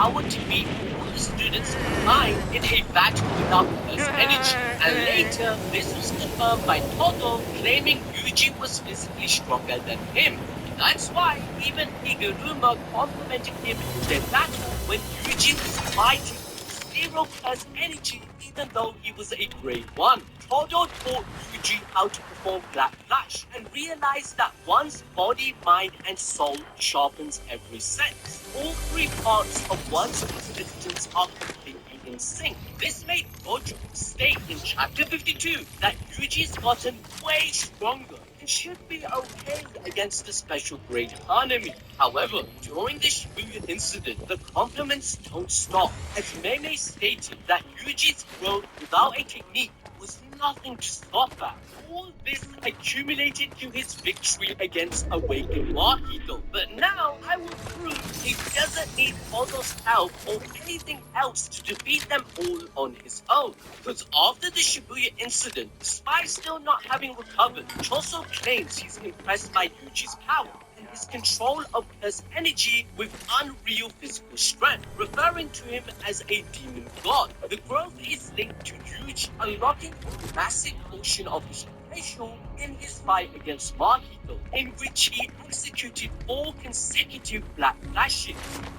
power to beat all the students combined in a battle without Earth's energy. And later, this was confirmed by Todo, claiming Yuji was physically stronger than him. That's why even Higuruma complimented him in their battle when Yuji was fighting with zero Earth's energy, even though he was a grade 1. Todo taught Yuji how to perform Black Flash and realized that one's body, mind, and soul sharpens every sense. All three parts of one's existence are completely in sync. This made Gojo state in chapter 52 that Yuji's gotten way stronger and should be okay against the special grade Hanami. However, during the Shibuya incident, the compliments don't stop, as Meme stated that Yuji's growth without a technique was nothing to stop at. All this accumulated to his victory against Awakened Mahito. But now I will prove he doesn't need Odo's help or anything else to defeat them all on his own. Because after the Shibuya incident, despite still not having recovered, Choso claims he's impressed by Yuji's power and his control of his energy with unreal physical strength, referring to him as a demon god. The growth is linked to Yuji unlocking a massive portion of his potential in his fight against Mahito, in which he executed 4 consecutive Black Flashes.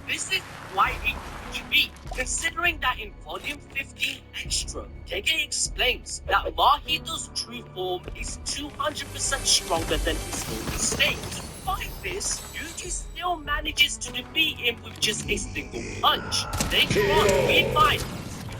This is quite a huge feat, considering that in Volume 15 Extra, Dege explains that Mahito's true form is 200% stronger than his normal state. Despite this, Yuji still manages to defeat him with just a single punch. Later on, we find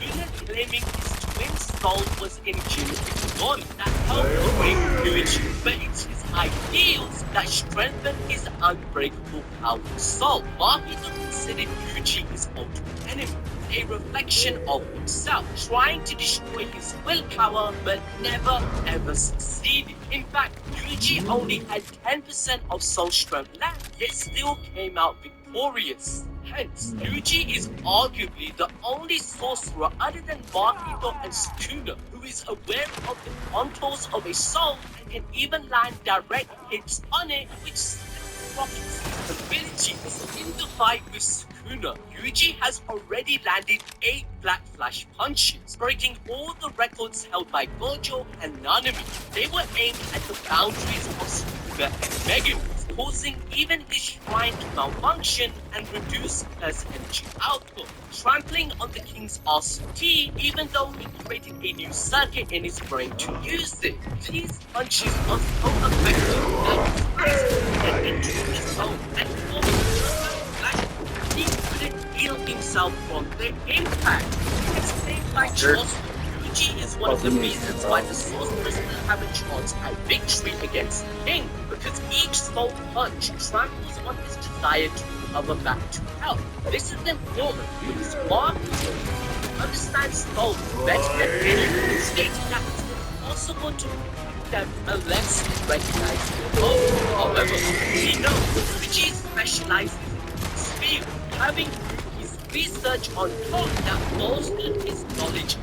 Luna claiming his twin soul was in Jin Ikon that helped break Yuji, but it's his ideals that strengthen his unbreakable powered soul. Mahito considered Yuji his ultimate enemy, a reflection of himself, trying to destroy his willpower but never ever succeeded. In fact, Yuji only had 10% of soul strength left, yet still came out victorious. Hence, Yuji is arguably the only sorcerer other than Mahito and Sukuna who is aware of the contours of a soul and can even land direct hits on it, which rockets his abilities. In the fight with Sukuna, Yuji has already landed 8 Black Flash punches, breaking all the records held by Gojo and Nanami. They were aimed at the boundaries of Sukuna and Megan, causing even his shrine to malfunction and reduce his energy output, trampling on the king's RCT even though he created a new circuit in his brain to use it. These punches are so effective that his get into the zone and forming a flash, he couldn't heal himself from the impact. Explained by Charles, Yuji is one of the reasons why the sorcerers will have a chance at victory against the king, because each soul punch tramples on his desire to recover back to health. This is important because Mahito understands souls better than anyone, stating that it's impossible to defeat them unless he recognizes their foe. However, he knows Yuji specializes in this field, having his research on top that bolstered his knowledge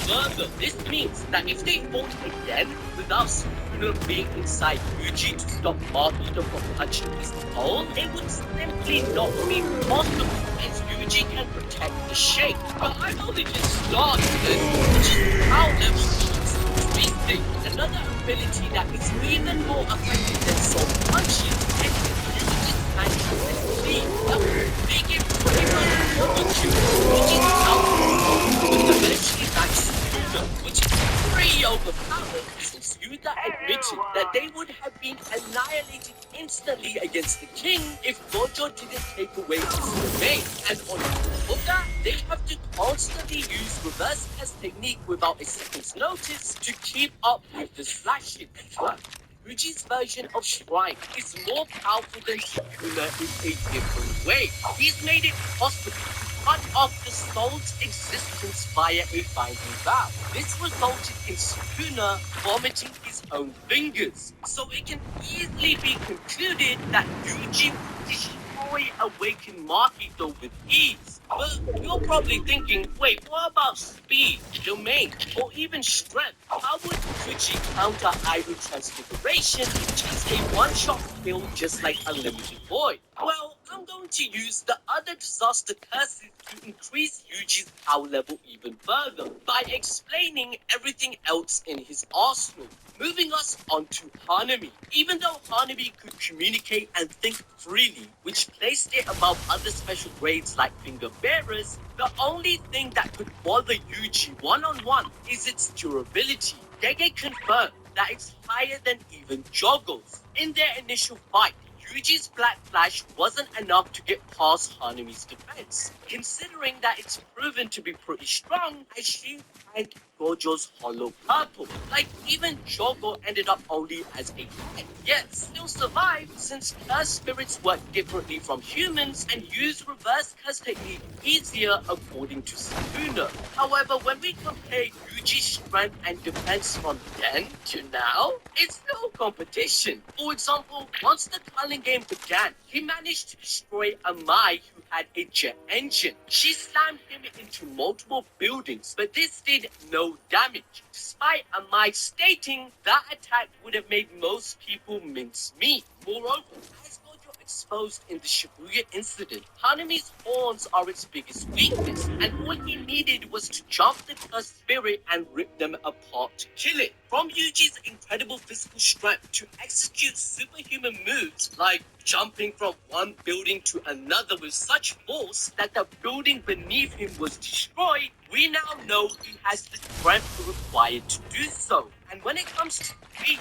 further. This means that if they fought again without Sukuna being inside Yuji to stop Mahito from punching his hole, it would simply not be possible, as Yuji can protect the shape. But I've only just started this, which is how level 6 thing. Another ability that is even more effective than soul punches is Yuji's magic speed. They give pretty much one or two Yuji's power, but eventually that's which is pretty overpowered, since Yuta admitted that they would have been annihilated instantly against the king if Gojo didn't take away his domain. And on top of that, they have to constantly use reverse S technique without a second's notice to keep up with the slashing. Yuji's version of Shrine is more powerful than Sukuna in a different way. He's made it possible to cut off the soul's existence via a binding vow. This resulted in Sukuna vomiting his own fingers. So it can easily be concluded that Yuji will destroy Awakened Mahito with ease. But you're probably thinking, wait, what about speed, domain, or even strength? How would Yuji counter Iron Transfiguration, which is a one-shot kill just like Unlimited Void? Well, I'm I'm going to use the other disaster curses to increase Yuji's power level even further by explaining everything else in his arsenal. Moving us on to Hanami. Even though Hanami could communicate and think freely, which placed it above other special grades like finger bearers, the only thing that could bother Yuji one-on-one is its durability. Gege confirmed that it's higher than even Joggle's. In their initial fight, Yuji's Black Flash wasn't enough to get past Hanami's defense, considering that it's proven to be pretty strong as she tanked Gojo's Hollow Purple. Like, even Jogo ended up only as a pet, yet still survived since cursed spirits work differently from humans and use reverse curse technique easier according to Sukuna. However, when we compare Yuji's strength and defense from then to now, it's no competition. For example, once the Culling game began, he managed to destroy Amai who had a jet engine. She slammed him into multiple buildings, but this did no damage, despite Amai stating that attack would have made most people mince meat. Moreover, as Gojo exposed in the Shibuya incident, Hanami's horns are its biggest weakness, and all he needed was to jump the cursed spirit and rip them apart to kill it. From Yuji's incredible physical strength to execute superhuman moves like jumping from one building to another with such force that the building beneath him was destroyed, we now know he has the strength required to do so. And when it comes to speed,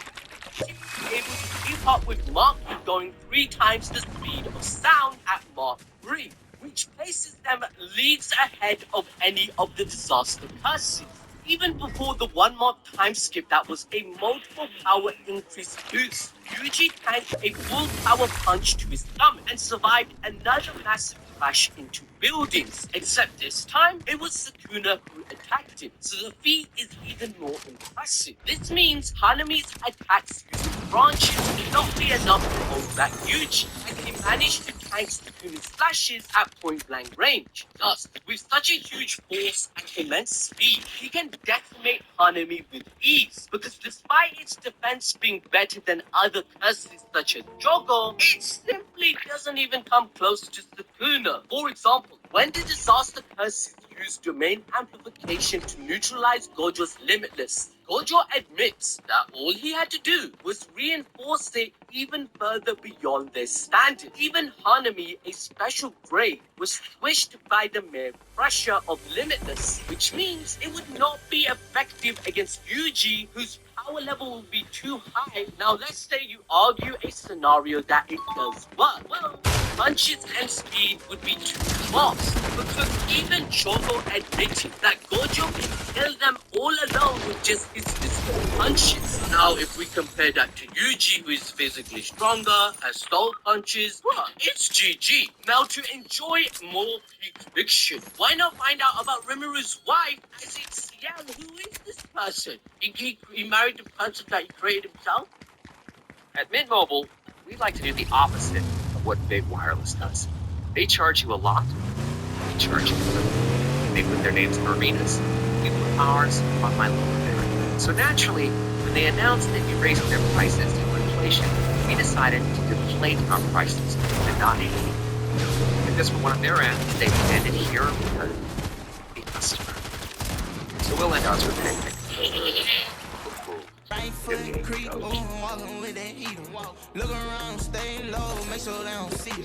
he was able to keep up with Maki going 3 times the speed of sound at Mark 3, which places them leagues ahead of any of the disaster curses. Even before the 1 month time skip that was a multiple power increase boost, Yuji tanked a full power punch to his stomach and survived another massive crash into buildings. Except this time, it was Sukuna who attacked him, so the feat is even more impressive. This means Hanami's attacks using branches will not be enough to hold back Yuji, and he managed to tank Sukuna's flashes at point-blank range. Thus, with such a huge force and immense speed, he can decimate Hanami with ease, because despite its defense being better than other curses such as Jogo, it simply doesn't even come close to Sukuna. For example, when the disaster curses used domain amplification to neutralize Gojo's Limitless, Gojo admits that all he had to do was reinforce it even further beyond their standard. Even Hanami, a special grade, was squished by the mere pressure of Limitless, which means it would not be effective against Yuji, whose power level will be too high. Now let's say you argue a scenario that it does work. Well, punches and speed would be too fast, because even Jogo admitted that Gojo can kill them all alone with just his physical punches. Now if we compare that to Yuji, who is physically stronger, has stole punches, well, it's GG. Now to enjoy more peak fiction, why not find out about Rimuru wife, as it's who is this person? He married the person that he created himself? At Mint Mobile, we like to do the opposite of what Big Wireless does. They charge you a lot, we charge you little. They put their names in arenas, we put ours on my local there. So naturally, when they announced that you raised their prices due to inflation, we decided to deflate our prices and not increase. Because from one of their ends, they demanded here because the customer. So we'll end ours with anything. Right foot creep, walking with that heater. Look around, stay low, make sure they don't see you.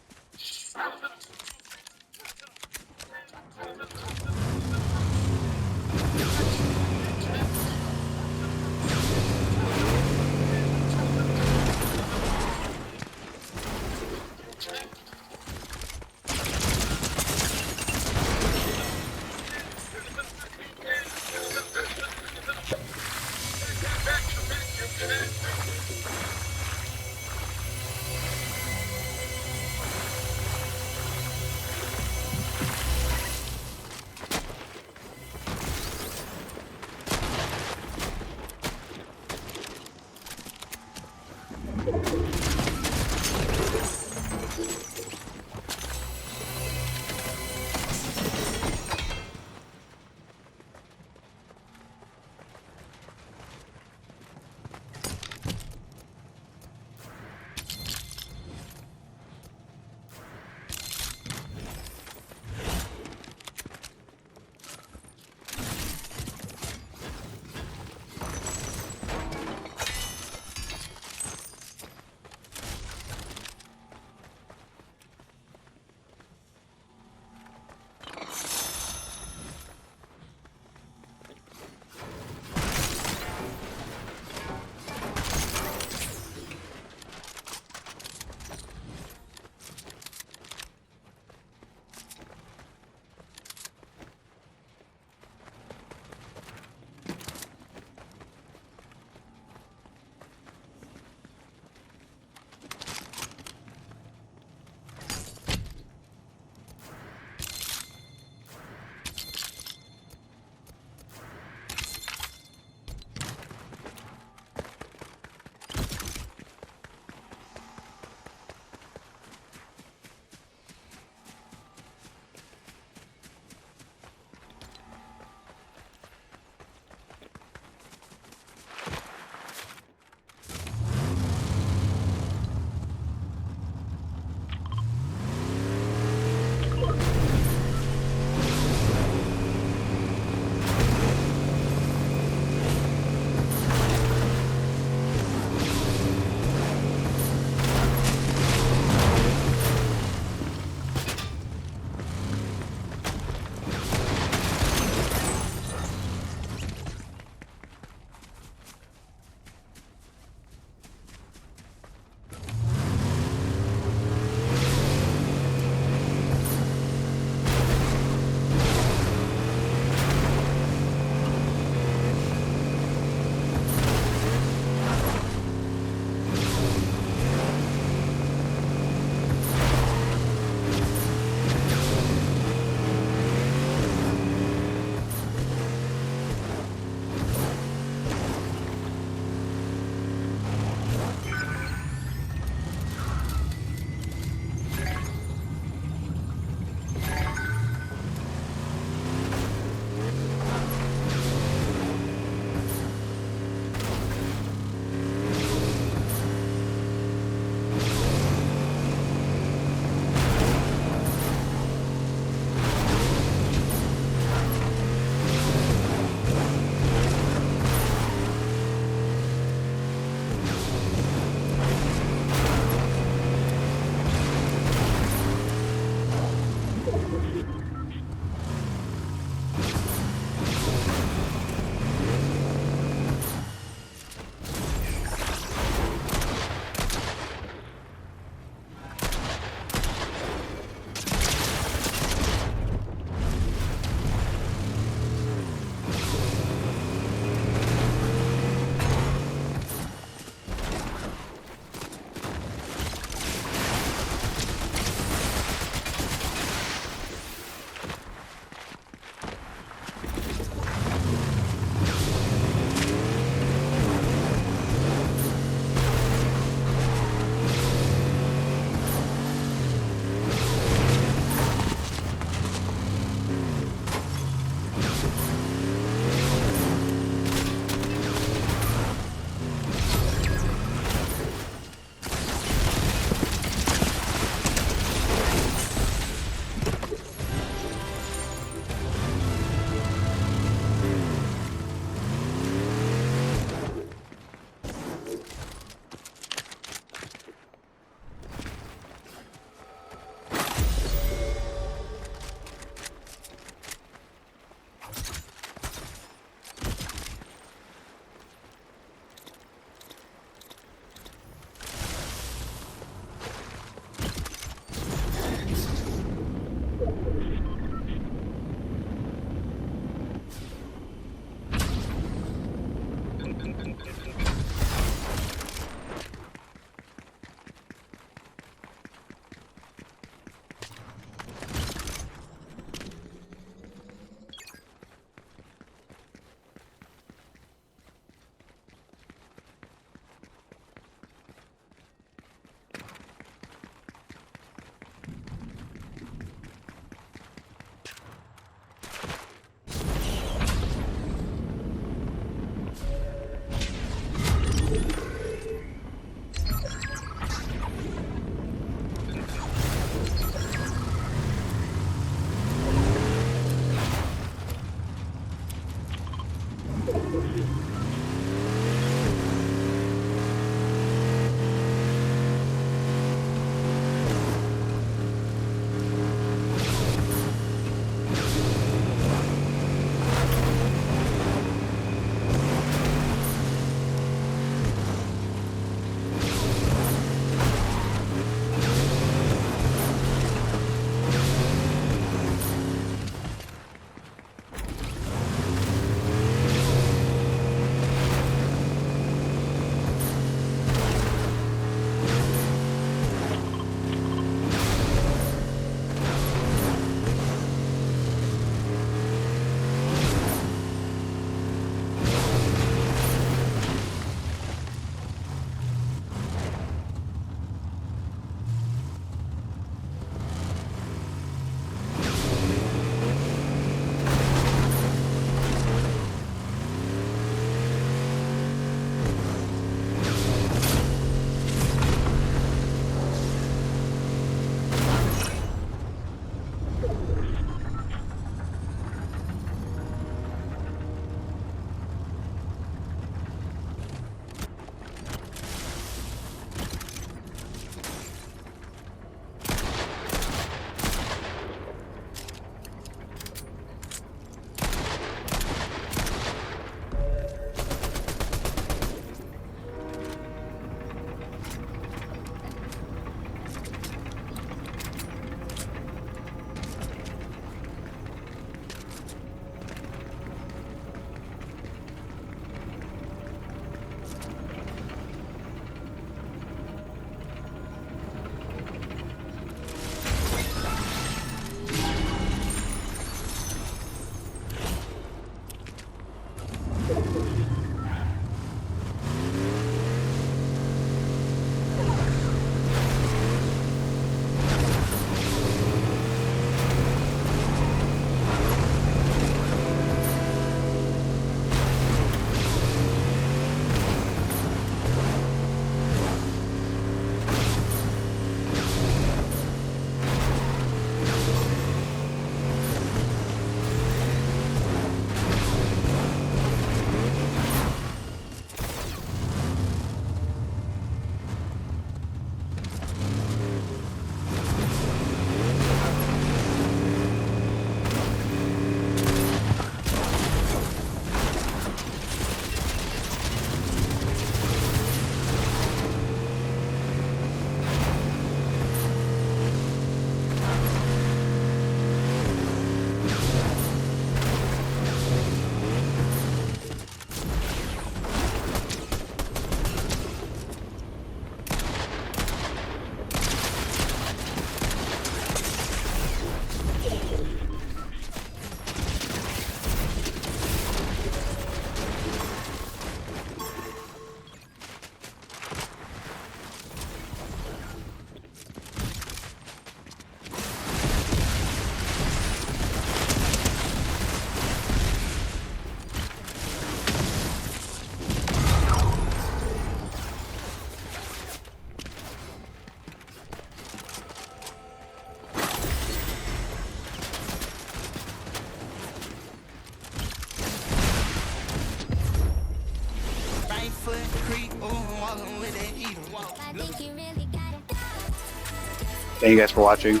Thank you guys for watching.